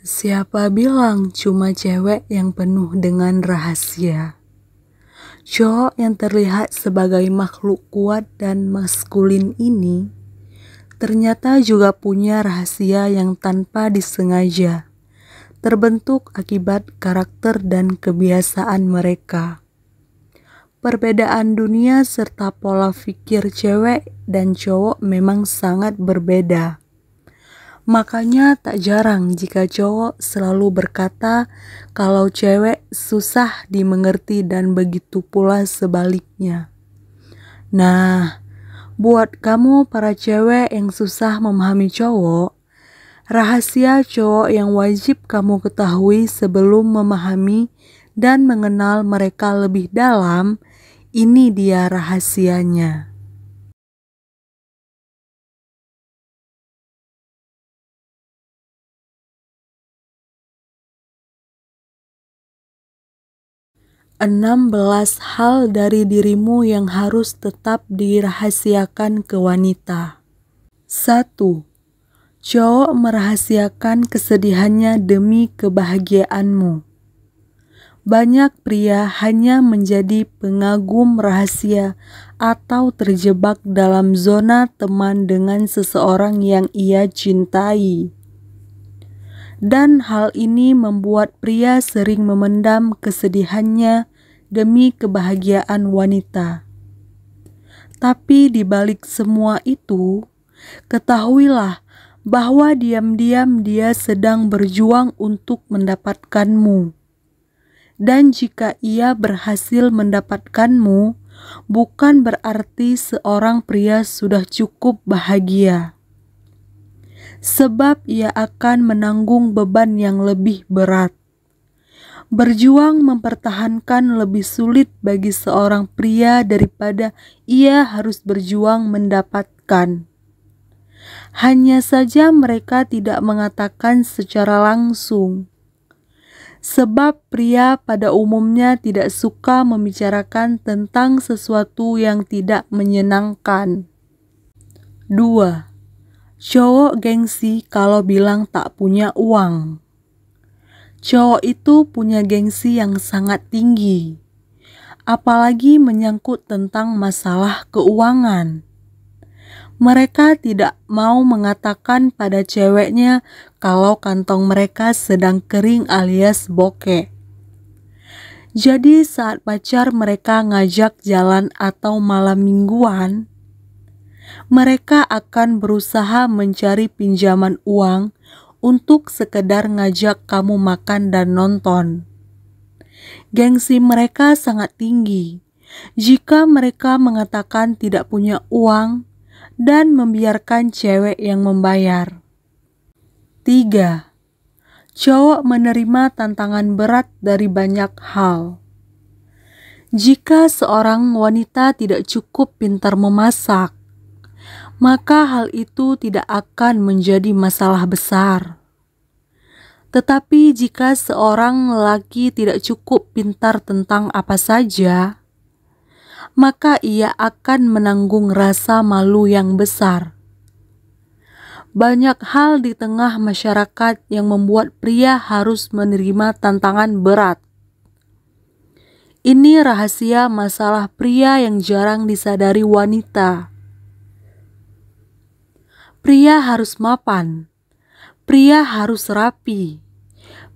Siapa bilang cuma cewek yang penuh dengan rahasia? Cowok yang terlihat sebagai makhluk kuat dan maskulin ini ternyata juga punya rahasia yang tanpa disengaja terbentuk akibat karakter dan kebiasaan mereka. Perbedaan dunia serta pola pikir cewek dan cowok memang sangat berbeda. Makanya tak jarang jika cowok selalu berkata kalau cewek susah dimengerti dan begitu pula sebaliknya. Nah, buat kamu para cewek yang susah memahami cowok, rahasia cowok yang wajib kamu ketahui sebelum memahami dan mengenal mereka lebih dalam, ini dia rahasianya. Enam belas hal dari dirimu yang harus tetap dirahasiakan ke wanita. 1. Cowok merahasiakan kesedihannya demi kebahagiaanmu. Banyak pria hanya menjadi pengagum rahasia atau terjebak dalam zona teman dengan seseorang yang ia cintai. Dan hal ini membuat pria sering memendam kesedihannya demi kebahagiaan wanita. Tapi di balik semua itu, ketahuilah bahwa diam-diam dia sedang berjuang untuk mendapatkanmu. Dan jika ia berhasil mendapatkanmu, bukan berarti seorang pria sudah cukup bahagia. Sebab ia akan menanggung beban yang lebih berat. Berjuang mempertahankan lebih sulit bagi seorang pria daripada ia harus berjuang mendapatkan. Hanya saja mereka tidak mengatakan secara langsung. Sebab pria pada umumnya tidak suka membicarakan tentang sesuatu yang tidak menyenangkan. 2. Cowok gengsi kalau bilang tak punya uang. Cowok itu punya gengsi yang sangat tinggi, apalagi menyangkut tentang masalah keuangan. Mereka tidak mau mengatakan pada ceweknya kalau kantong mereka sedang kering alias bokeh. Jadi saat pacar mereka ngajak jalan atau malam mingguan, mereka akan berusaha mencari pinjaman uang untuk sekedar ngajak kamu makan dan nonton. Gengsi mereka sangat tinggi jika mereka mengatakan tidak punya uang dan membiarkan cewek yang membayar. 3. Cowok menerima tantangan berat dari banyak hal. Jika seorang wanita tidak cukup pintar memasak, maka hal itu tidak akan menjadi masalah besar. Tetapi jika seorang lelaki tidak cukup pintar tentang apa saja, maka ia akan menanggung rasa malu yang besar. Banyak hal di tengah masyarakat yang membuat pria harus menerima tantangan berat. Ini rahasia masalah pria yang jarang disadari wanita. Pria harus mapan, pria harus rapi,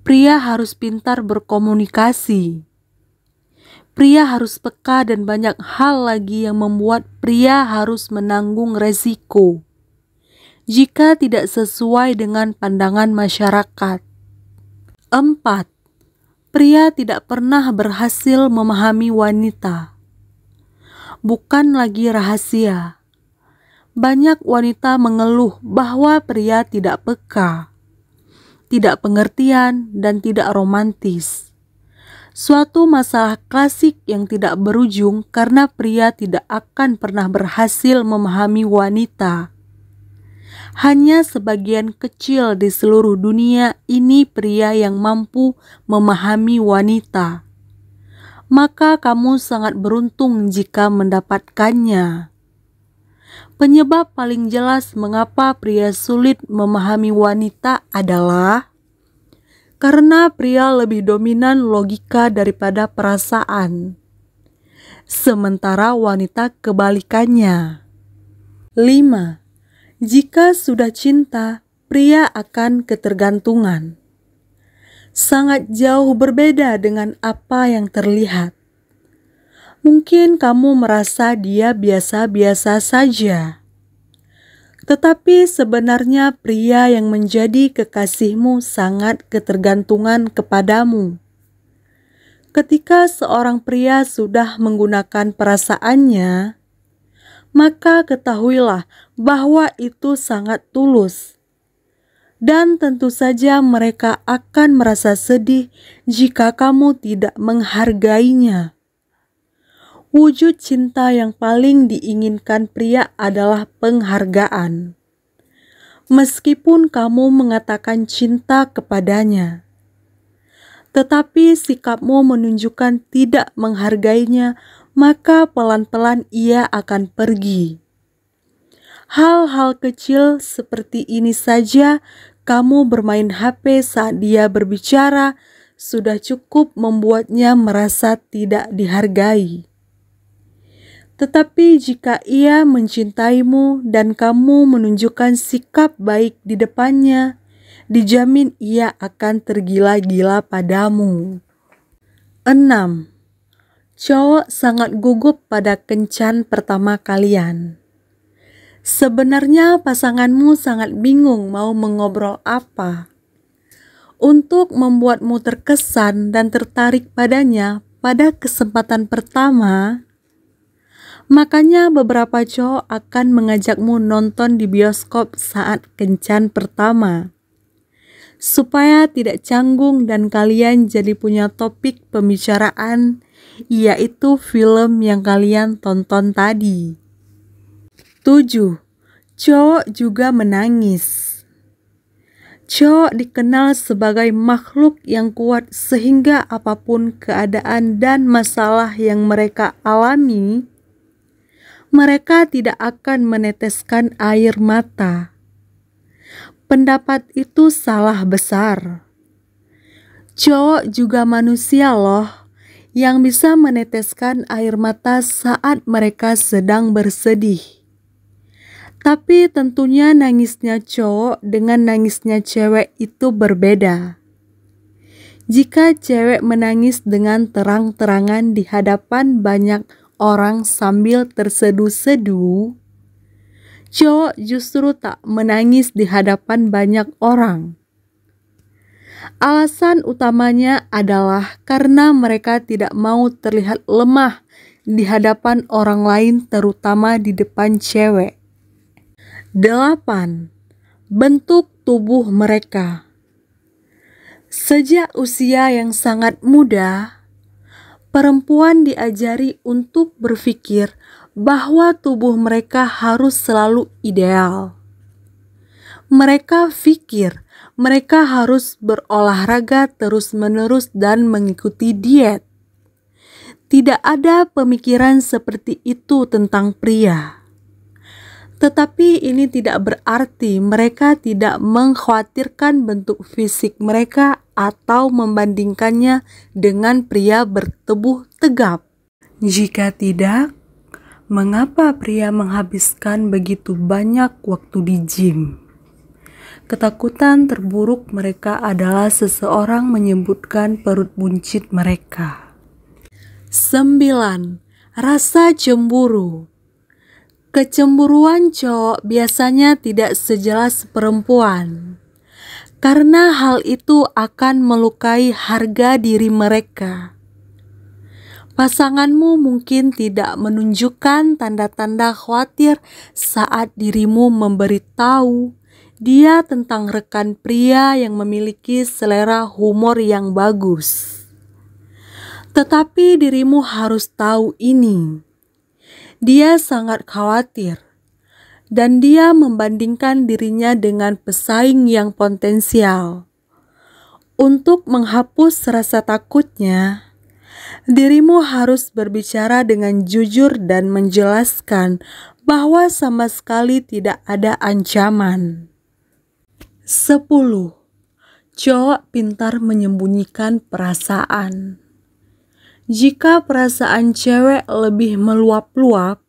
pria harus pintar berkomunikasi, pria harus peka dan banyak hal lagi yang membuat pria harus menanggung resiko jika tidak sesuai dengan pandangan masyarakat. 4. Pria tidak pernah berhasil memahami wanita. Bukan lagi rahasia. Banyak wanita mengeluh bahwa pria tidak peka, tidak pengertian, dan tidak romantis. Suatu masalah klasik yang tidak berujung karena pria tidak akan pernah berhasil memahami wanita. Hanya sebagian kecil di seluruh dunia ini pria yang mampu memahami wanita. Maka kamu sangat beruntung jika mendapatkannya. Penyebab paling jelas mengapa pria sulit memahami wanita adalah karena pria lebih dominan logika daripada perasaan, sementara wanita kebalikannya. 5. Jika sudah cinta, pria akan ketergantungan. Sangat jauh berbeda dengan apa yang terlihat. Mungkin kamu merasa dia biasa-biasa saja, tetapi sebenarnya pria yang menjadi kekasihmu sangat ketergantungan kepadamu. Ketika seorang pria sudah menggunakan perasaannya, maka ketahuilah bahwa itu sangat tulus. Dan tentu saja mereka akan merasa sedih jika kamu tidak menghargainya. Wujud cinta yang paling diinginkan pria adalah penghargaan. Meskipun kamu mengatakan cinta kepadanya, tetapi sikapmu menunjukkan tidak menghargainya, maka pelan-pelan ia akan pergi. Hal-hal kecil seperti ini saja, kamu bermain HP saat dia berbicara, sudah cukup membuatnya merasa tidak dihargai. Tetapi jika ia mencintaimu dan kamu menunjukkan sikap baik di depannya, dijamin ia akan tergila-gila padamu. 6. Cowok sangat gugup pada kencan pertama kalian. Sebenarnya pasanganmu sangat bingung mau mengobrol apa. Untuk membuatmu terkesan dan tertarik padanya pada kesempatan pertama, makanya beberapa cowok akan mengajakmu nonton di bioskop saat kencan pertama, supaya tidak canggung dan kalian jadi punya topik pembicaraan, yaitu film yang kalian tonton tadi. 7. Cowok juga menangis. Cowok dikenal sebagai makhluk yang kuat sehingga apapun keadaan dan masalah yang mereka alami, mereka tidak akan meneteskan air mata. Pendapat itu salah besar. Cowok juga manusia loh, yang bisa meneteskan air mata saat mereka sedang bersedih. Tapi tentunya nangisnya cowok dengan nangisnya cewek itu berbeda. Jika cewek menangis dengan terang-terangan di hadapan banyak orang sambil terseduh-seduh, cowok justru tak menangis di hadapan banyak orang. Alasan utamanya adalah karena mereka tidak mau terlihat lemah di hadapan orang lain, terutama di depan cewek. 8. Bentuk tubuh mereka. Sejak usia yang sangat muda, perempuan diajari untuk berpikir bahwa tubuh mereka harus selalu ideal. Mereka pikir mereka harus berolahraga terus-menerus dan mengikuti diet. Tidak ada pemikiran seperti itu tentang pria. Tetapi ini tidak berarti mereka tidak mengkhawatirkan bentuk fisik mereka atau membandingkannya dengan pria bertubuh tegap. Jika tidak, mengapa pria menghabiskan begitu banyak waktu di gym? Ketakutan terburuk mereka adalah seseorang menyebutkan perut buncit mereka. 9. Rasa cemburu. Kecemburuan cowok biasanya tidak sejelas perempuan, karena hal itu akan melukai harga diri mereka. Pasanganmu mungkin tidak menunjukkan tanda-tanda khawatir saat dirimu memberitahu dia tentang rekan pria yang memiliki selera humor yang bagus. Tetapi dirimu harus tahu ini. Dia sangat khawatir, dan dia membandingkan dirinya dengan pesaing yang potensial. Untuk menghapus rasa takutnya, dirimu harus berbicara dengan jujur dan menjelaskan bahwa sama sekali tidak ada ancaman. 10. Cowok pintar menyembunyikan perasaan. Jika perasaan cewek lebih meluap-luap,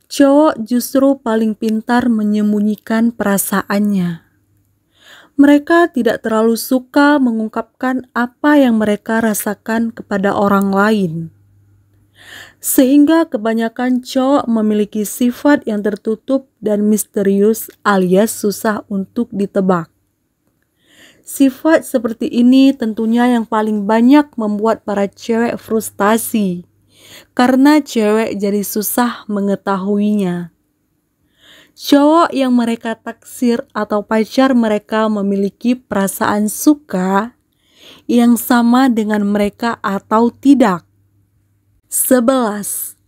cowok justru paling pintar menyembunyikan perasaannya. Mereka tidak terlalu suka mengungkapkan apa yang mereka rasakan kepada orang lain. Sehingga kebanyakan cowok memiliki sifat yang tertutup dan misterius alias susah untuk ditebak. Sifat seperti ini tentunya yang paling banyak membuat para cewek frustasi, karena cewek jadi susah mengetahuinya. Cowok yang mereka taksir atau pacar mereka memiliki perasaan suka yang sama dengan mereka atau tidak. 11.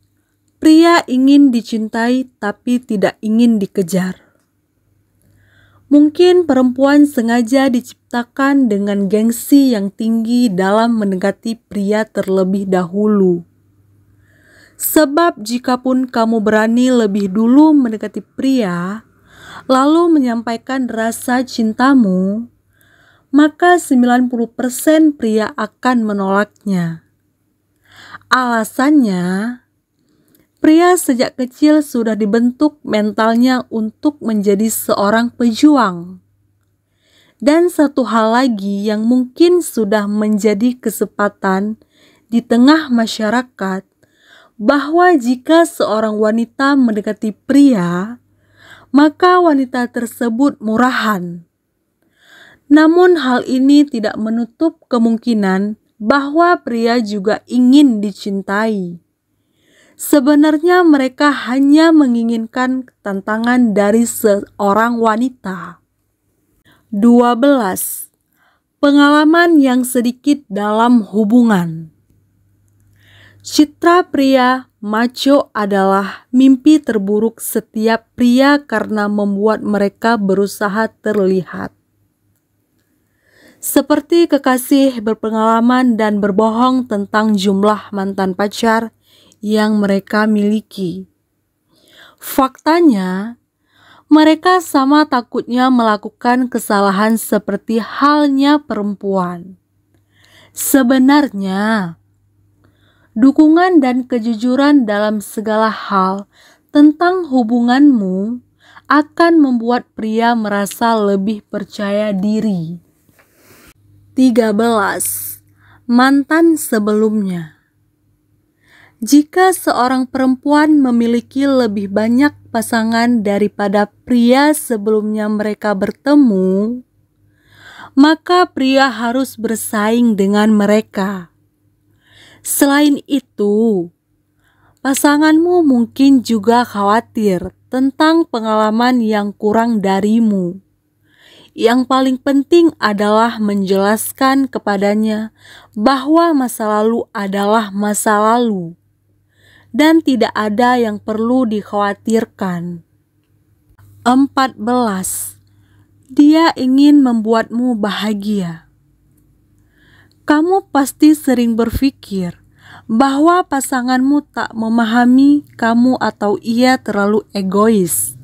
Pria ingin dicintai tapi tidak ingin dikejar. Mungkin perempuan sengaja diciptakan dengan gengsi yang tinggi dalam mendekati pria terlebih dahulu. Sebab jikapun kamu berani lebih dulu mendekati pria, lalu menyampaikan rasa cintamu, maka 90% pria akan menolaknya. Alasannya, pria sejak kecil sudah dibentuk mentalnya untuk menjadi seorang pejuang. Dan satu hal lagi yang mungkin sudah menjadi kesempatan di tengah masyarakat, bahwa jika seorang wanita mendekati pria, maka wanita tersebut murahan. Namun hal ini tidak menutup kemungkinan bahwa pria juga ingin dicintai. Sebenarnya mereka hanya menginginkan tantangan dari seorang wanita. 12. Pengalaman yang sedikit dalam hubungan. Citra pria macho adalah mimpi terburuk setiap pria karena membuat mereka berusaha terlihat seperti kekasih berpengalaman dan berbohong tentang jumlah mantan pacar yang mereka miliki. Faktanya, mereka sama takutnya melakukan kesalahan seperti halnya perempuan. Sebenarnya, dukungan dan kejujuran dalam segala hal tentang hubunganmu akan membuat pria merasa lebih percaya diri. 13. Mantan sebelumnya. Jika seorang perempuan memiliki lebih banyak pasangan daripada pria sebelumnya mereka bertemu, maka pria harus bersaing dengan mereka. Selain itu, pasanganmu mungkin juga khawatir tentang pengalaman yang kurang darimu. Yang paling penting adalah menjelaskan kepadanya bahwa masa lalu adalah masa lalu dan tidak ada yang perlu dikhawatirkan. 14. Dia ingin membuatmu bahagia. Kamu pasti sering berpikir bahwa pasanganmu tak memahami kamu atau ia terlalu egois.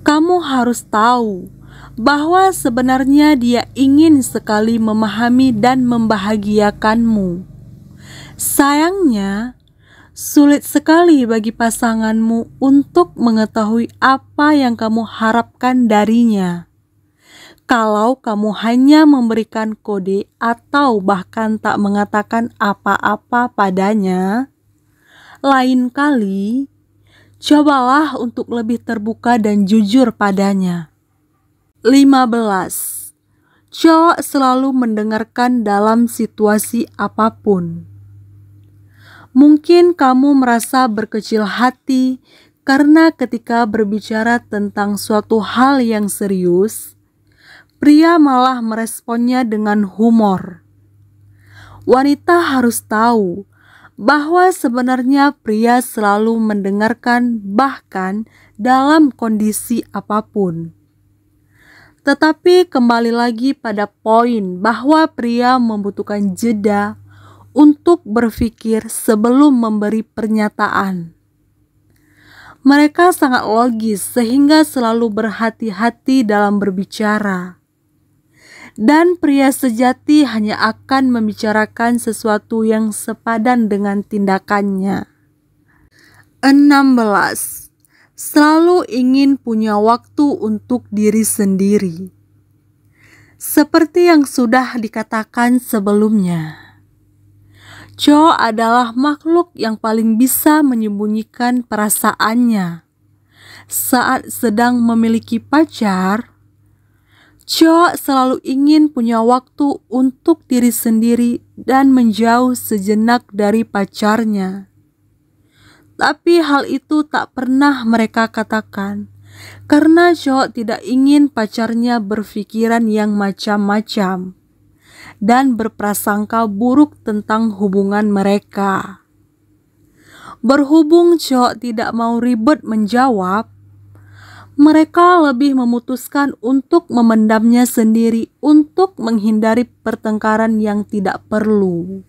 Kamu harus tahu bahwa sebenarnya dia ingin sekali memahami dan membahagiakanmu. Sayangnya, sulit sekali bagi pasanganmu untuk mengetahui apa yang kamu harapkan darinya. Kalau kamu hanya memberikan kode atau bahkan tak mengatakan apa-apa padanya, lain kali cobalah untuk lebih terbuka dan jujur padanya. 15. Cowok selalu mendengarkan dalam situasi apapun. Mungkin kamu merasa berkecil hati karena ketika berbicara tentang suatu hal yang serius, pria malah meresponnya dengan humor. Wanita harus tahu bahwa sebenarnya pria selalu mendengarkan bahkan dalam kondisi apapun. Tetapi kembali lagi pada poin bahwa pria membutuhkan jeda untuk berpikir sebelum memberi pernyataan. Mereka sangat logis sehingga selalu berhati-hati dalam berbicara. Dan pria sejati hanya akan membicarakan sesuatu yang sepadan dengan tindakannya. 16. Selalu ingin punya waktu untuk diri sendiri. Seperti yang sudah dikatakan sebelumnya, Cho adalah makhluk yang paling bisa menyembunyikan perasaannya. Saat sedang memiliki pacar, Cho selalu ingin punya waktu untuk diri sendiri dan menjauh sejenak dari pacarnya. Tapi hal itu tak pernah mereka katakan, karena Cho tidak ingin pacarnya berpikiran yang macam-macam dan berprasangka buruk tentang hubungan mereka. Berhubung Cho tidak mau ribet menjawab, mereka lebih memutuskan untuk memendamnya sendiri untuk menghindari pertengkaran yang tidak perlu.